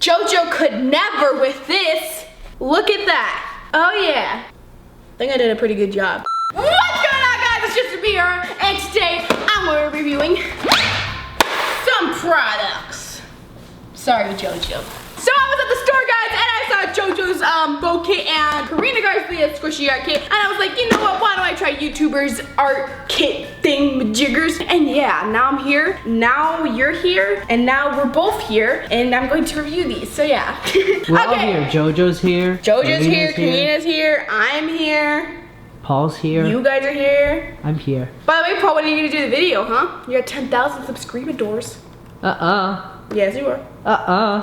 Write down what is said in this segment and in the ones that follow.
JoJo could never with this. Look at that. Oh yeah. I think I did a pretty good job. What's going on, guys? It's just Ameerah, and today I'm reviewing some products. Sorry, JoJo. So I was at the store, guys, and I saw JoJo's bow kit and KARINA Garcia's squishy art kit, and I was like, you know what? Why don't I try YouTubers art kit thing jiggers? And yeah, now I'm here. Now you're here, and now we're both here, and I'm going to review these. So yeah. We're all here. JoJo's here. JoJo's here. KARINA's here. I'm here. Paul's here. You guys are here. I'm here. By the way, Paul, when are you gonna do the video, huh? You got 10,000 subscribers. Yes, you are.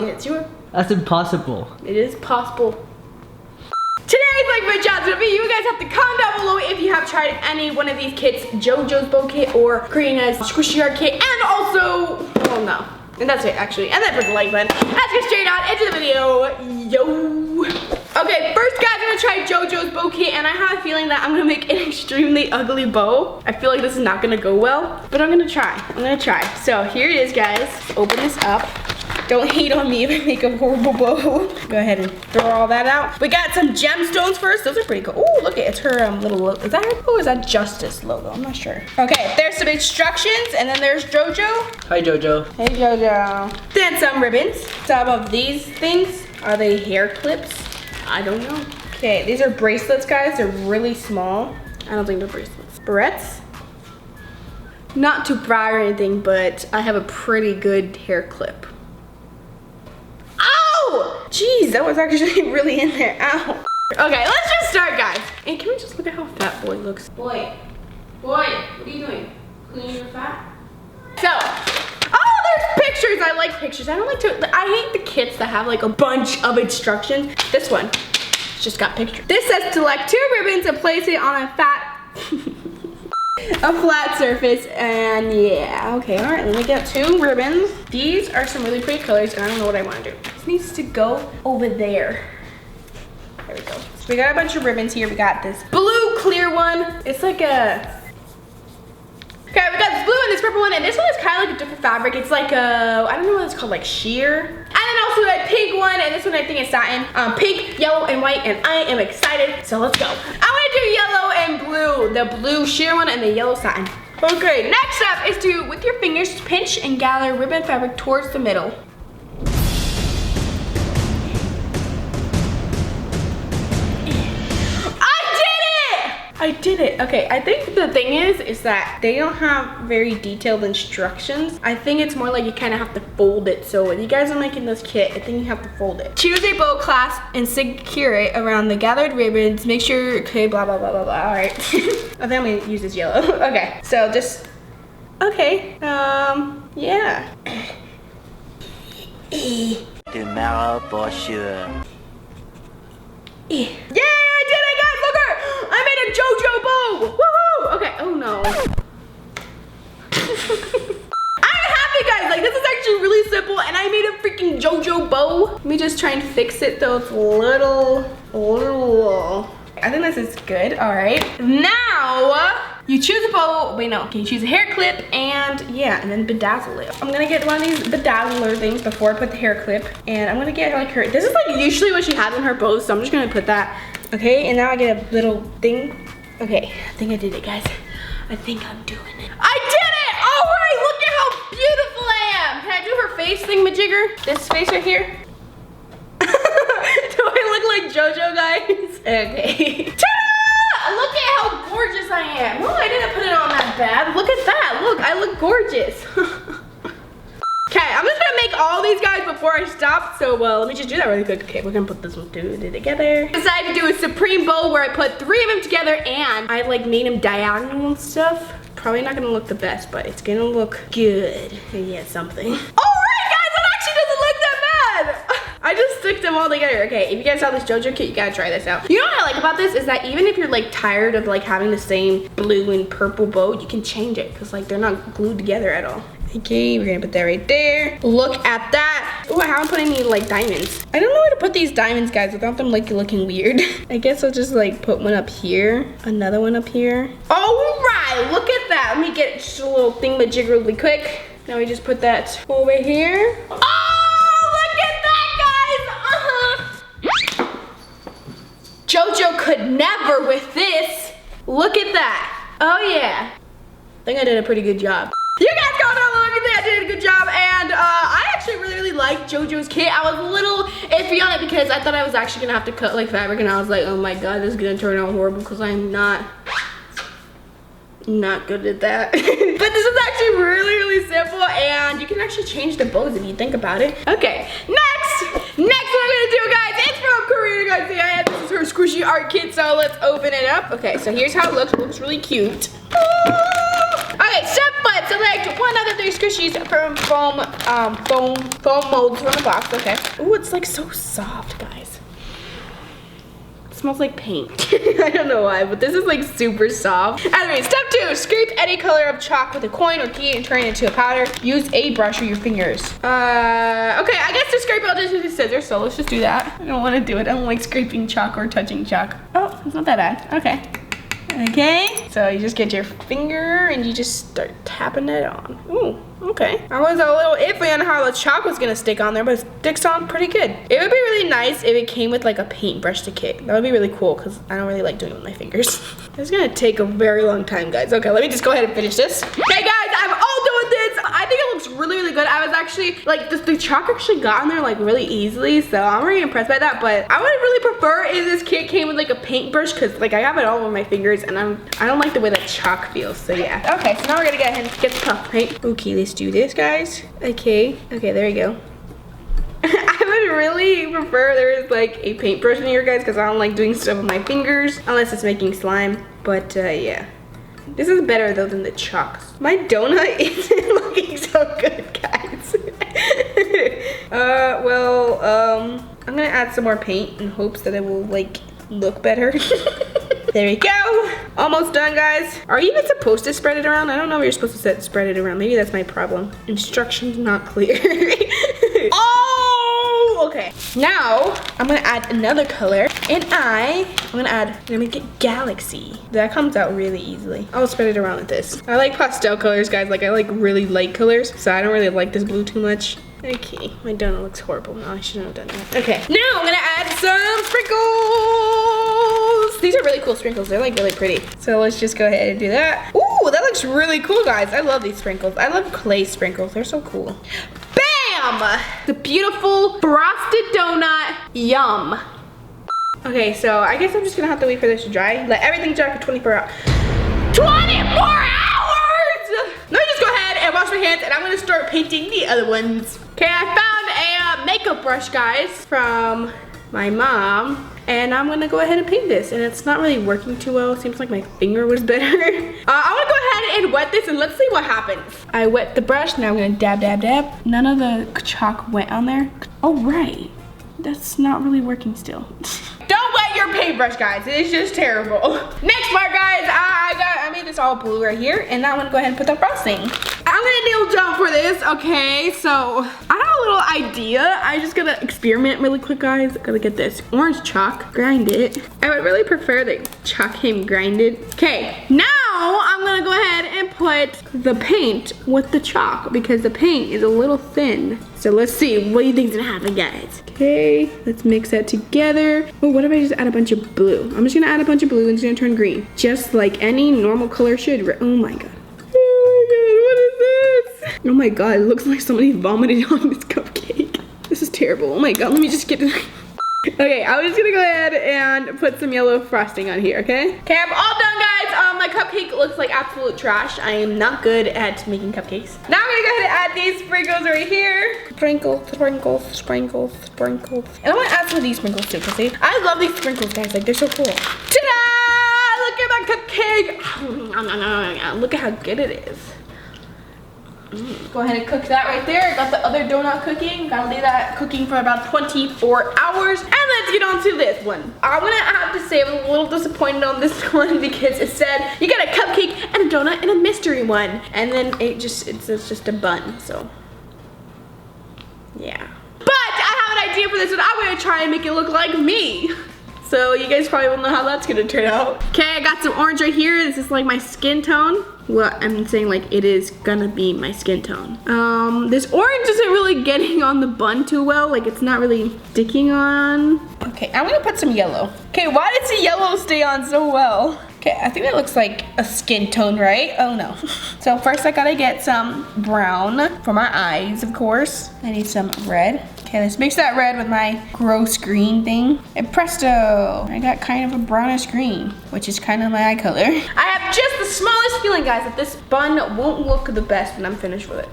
Yes, you are. That's impossible. It is possible. Today's like my challenge will be you guys have to comment down below if you have tried any one of these kits, JoJo's bow kit or KARINA's squishy art kit, and also, oh no. And that's it, actually. And then press the like button. Let's get straight on into the video. Yo. Okay, first guys, I'm gonna try JoJo's bow kit, and I have a feeling that I'm gonna make an extremely ugly bow. I feel like this is not gonna go well, but I'm gonna try. So here it is, guys. Let's open this up. Don't hate on me if I make a horrible bow. Go ahead and throw all that out. We got some gemstones first. Those are pretty cool. Oh, look, it's her little logo. Is that her? Oh, is that Justice logo? I'm not sure. Okay, there's some instructions, and then there's JoJo. Hi, JoJo. Hey, JoJo. Then some ribbons. Some of these things, are they hair clips? I don't know. Okay, these are bracelets, guys. They're really small. I don't think they're bracelets. Barrettes. Not too bright or anything, but I have a pretty good hair clip. Ow! Jeez, that was actually really in there. Ow. Okay, let's just start, guys. And can we just look at how fat boy looks? Boy, what are you doing? Cleaning your fat? So, oh, there's pictures. I like pictures. I don't like to, I hate the kits that have like a bunch of instructions. This one just got pictures. This says select 2 ribbons and place it on a flat surface, and yeah, okay, all right, let me get 2 ribbons. These are some really pretty colors, and I don't know what I want to do. This needs to go over there. There we go. So we got a bunch of ribbons here. We got this blue clear one. It's like a, okay, we got this blue and this purple one, and this one is kind of like a different fabric. It's like a, I don't know what it's called, like sheer. And then also a pink one, and this one I think is satin. Pink, yellow, and white, and I am excited, so let's go. I want to do yellow and blue, the blue sheer one and the yellow satin. Okay, next up is to, with your fingers, pinch and gather ribbon fabric towards the middle. I did it. Okay, I think the thing is that they don't have very detailed instructions. I think it's more like you kind of have to fold it. So when you guys are making this kit, I think you have to fold it. Choose a bow clasp and secure it around the gathered ribbons. Make sure, okay, blah, blah, blah, blah, blah. All right. I think I'm gonna use this yellow. Okay, so just, okay, yeah. Tomorrow for sure. Yeah, I did it, guys, look her! I made a JoJo bow! Woohoo! Okay, oh no. I'm happy, guys, like this is actually really simple, and I made a freaking JoJo bow. Let me just try and fix it though, it's a little. I think this is good, all right. Now, you choose a bow, wait no, okay, you choose a hair clip, and yeah, and then bedazzle it. I'm gonna get one of these bedazzler things before I put the hair clip, and I'm gonna get like her, this is like usually what she has on her bows, so I'm just gonna put that. Okay, and now I get a little thing. Okay, I think I did it, guys. I think I'm doing it. I did it! All right, look at how beautiful I am. Can I do her face thingamajigger? This face right here. Do I look like JoJo, guys? Okay. Ta-da! Look at how gorgeous I am. Oh, I didn't put it on that bad. Look at that. Look, I look gorgeous. Okay, I'm just gonna make all these guys before I stop. So let me just do that really quick. Okay, we're gonna put this one together. I decided to do a supreme bow where I put 3 of them together, and I like made them diagonal and stuff. Probably not gonna look the best, but it's gonna look good. Yeah, something. All right, guys, that actually doesn't look that bad. I just stick them all together. Okay, if you guys saw this JoJo kit, you gotta try this out. You know what I like about this is that even if you're like tired of like having the same blue and purple bow, you can change it because like they're not glued together at all. Okay, we're gonna put that right there. Look at that. Oh, I haven't put any like diamonds. I don't know where to put these diamonds, guys, without them like looking weird. I guess I'll just like put one up here, another one up here. All right, look at that. Let me get just a little thingamajig really quick. Now we just put that over here. Oh, look at that, guys. could never with this. Look at that. Oh yeah. I think I did a pretty good job. You guys comment down below if you think I did a good job, and I actually really liked JoJo's kit. I was a little iffy on it because I thought I was actually gonna have to cut like fabric, and I was like, oh my god, this is gonna turn out horrible because I'm not good at that. But this is actually really simple, and you can actually change the bows if you think about it. Okay, next what I'm gonna do, guys, it's from KARINA, guys. Yeah, this is her squishy art kit, so let's open it up. Okay, so here's how it looks. It looks really cute. Okay, step 1, select 1 out of 3 squishies from foam molds from the box. Okay. Ooh, it's like so soft, guys. It smells like paint. I don't know why, but this is like super soft. Anyway, step 2, scrape any color of chalk with a coin or key and turn it into a powder. Use a brush or your fingers. Okay, I guess to scrape it, I'll just use the scissors, so let's just do that. I don't want to do it. I don't like scraping chalk or touching chalk. Oh, it's not that bad. Okay. Okay, so you just get your finger and you just start tapping it on. Ooh, okay. I was a little iffy on how the chalk was gonna stick on there, but it sticks on pretty good. It would be really nice if it came with like a paintbrush to kit. That would be really cool because I don't really like doing it with my fingers. It's gonna take a very long time, guys. Okay, let me just go ahead and finish this. Okay, guys, I'm all done with this. I think it looks really good. I was actually, like, the chalk actually got on there like really easily, so I'm really impressed by that, but I would really prefer if this kit came with like a paintbrush because like I have it all over my fingers and I don't like the way that chalk feels, so yeah. Okay, so now we're gonna go ahead and get the puff paint. Okay, let's do this, guys. Okay, there you go. I would really prefer there was like a paintbrush in here, guys, because I don't like doing stuff with my fingers unless it's making slime, but yeah. This is better though than the chalk. My donut isn't looking so good, guys. I'm gonna add some more paint in hopes that it will like look better. There we go. Almost done, guys. Are you even supposed to spread it around? I don't know if you're supposed to spread it around. Maybe that's my problem. Instructions not clear. Oh, okay. Now I'm gonna add another color, and I'm gonna make it Galaxy. That comes out really easily. I'll spread it around with this. I like pastel colors, guys. Like I like really light colors, so I don't really like this blue too much. Okay, my donut looks horrible. No, I shouldn't have done that. Okay, now I'm gonna add some sprinkles. These are really cool sprinkles. They're like really pretty. So let's just go ahead and do that. Ooh, that looks really cool, guys. I love these sprinkles. I love clay sprinkles. They're so cool. Bam! The beautiful frosted donut. Yum. Okay, so I guess I'm just gonna have to wait for this to dry. Let everything dry for 24 hours. 24 hours! Let me just go ahead and wash my hands, and I'm gonna start painting the other ones. Okay, I found a makeup brush, guys, from my mom, and I'm gonna go ahead and paint this, and it's not really working too well. It seems like my finger was better. I'm gonna go ahead and wet this, and let's see what happens. I wet the brush, now I'm gonna dab, dab, dab. None of the chalk went on there. Oh, right. That's not really working still. Don't wet your paintbrush, guys. It's just terrible. Next part, guys, I made this all blue right here, and now I'm gonna go ahead and put the frosting. I'm gonna kneel down for this, okay? So, I have a little idea. I just gotta experiment really quick, guys. Gotta get this orange chalk, grind it. I would really prefer that chalk came grinded. Okay, now I'm gonna go ahead and put the paint with the chalk because the paint is a little thin. So let's see, what do you think's gonna happen, guys? Okay, let's mix that together. Oh, what if I just add a bunch of blue? I'm just gonna add a bunch of blue and it's gonna turn green. Just like any normal color should. Oh my god. Oh my god, it looks like somebody vomited on this cupcake. This is terrible. Oh my god, let me just get it. Okay, I'm just gonna go ahead and put some yellow frosting on here, okay? Okay, I'm all done, guys. My cupcake looks like absolute trash. I am not good at making cupcakes. Now I'm gonna go ahead and add these sprinkles right here. Sprinkles, sprinkles, sprinkles, sprinkles. And I'm gonna add some of these sprinkles too, because I love these sprinkles, guys. Like, they're so cool. Ta-da! Look at my cupcake. Look at how good it is. Go ahead and cook that right there. Got the other donut cooking. Gotta leave that cooking for about 24 hours. And let's get on to this one. I'm gonna have to say I'm a little disappointed on this one because it said you got a cupcake and a donut and a mystery one. And then it's just a bun, so yeah. But I have an idea for this one. I'm gonna try and make it look like me. So So you guys probably will know how that's gonna turn out. Okay, I got some orange right here. This is like my skin tone. Well, I'm saying like it is gonna be my skin tone. This orange isn't really getting on the bun too well. Like it's not really sticking on. Okay, I'm gonna put some yellow. Okay, why does the yellow stay on so well? Okay, I think that looks like a skin tone, right? Oh no. So first I gotta get some brown for my eyes, of course. I need some red. Okay, let's mix that red with my gross green thing. And presto, I got kind of a brownish green, which is kind of my eye color. I have just the smallest feeling, guys, that this bun won't look the best when I'm finished with it.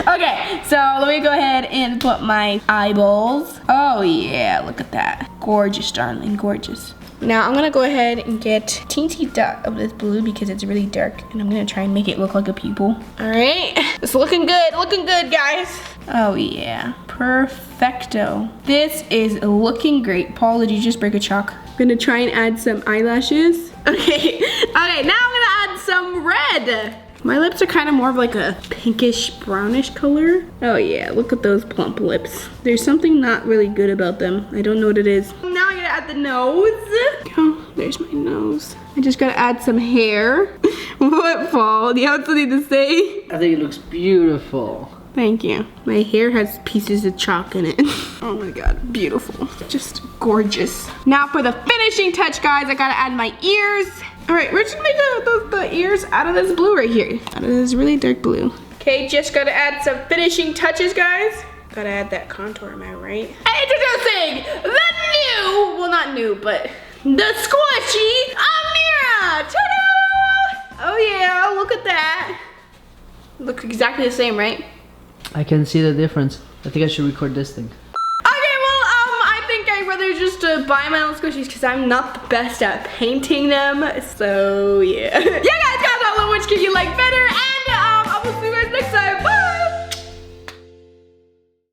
Okay, so let me go ahead and put my eyeballs. Oh yeah, look at that. Gorgeous, darling, gorgeous. Now I'm gonna go ahead and get a teensy dot of this blue because it's really dark, and I'm gonna try and make it look like a pupil. All right, it's looking good, guys. Oh yeah, perfecto. This is looking great. Paul, did you just break a chalk? I'm gonna try and add some eyelashes. Okay, now I'm gonna add some red. My lips are kind of more of like a pinkish brownish color. Oh yeah, look at those plump lips. There's something not really good about them. I don't know what it is. Now I'm gonna add the nose. Oh, there's my nose. I just gotta add some hair. What, Paul? Do you have something to say? I think it looks beautiful. Thank you. My hair has pieces of chalk in it. Oh my god, beautiful. Just gorgeous. Now for the finishing touch, guys, I gotta add my ears. All right, we're just gonna make the ears out of this blue right here. Out of this really dark blue. Okay, just gotta add some finishing touches, guys. Gotta add that contour, am I right? Introducing the new, well not new, but the squishy Ameerah! Ta-da! Oh yeah, look at that. Looks exactly the same, right? I can see the difference. I think I should record this thing. I think I'd rather just buy my own squishies because I'm not the best at painting them. So yeah. Yeah guys, comment below which kid you like better.